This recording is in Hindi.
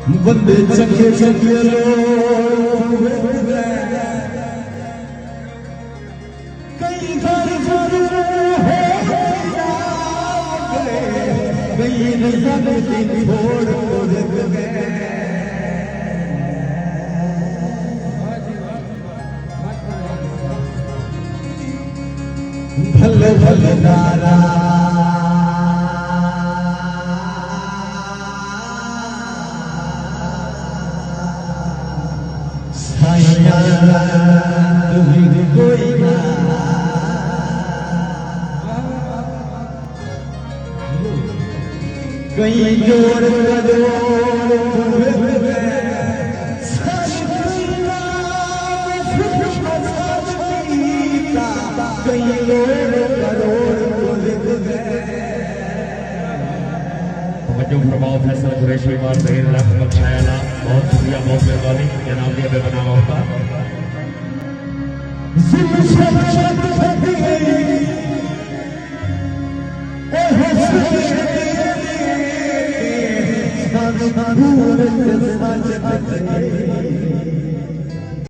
बंदे चंगे चंगे लोग कई घर घर कई नजर छोड़ गए भले भले नारा तुम्हें कोई ना कहीं जोड़ जो प्रभाव फैसला कुरैशी मार रहे लाख बख्शायाला बहुत शुक्रिया बहुत मेहरबानी जनाब दिया बेबना होता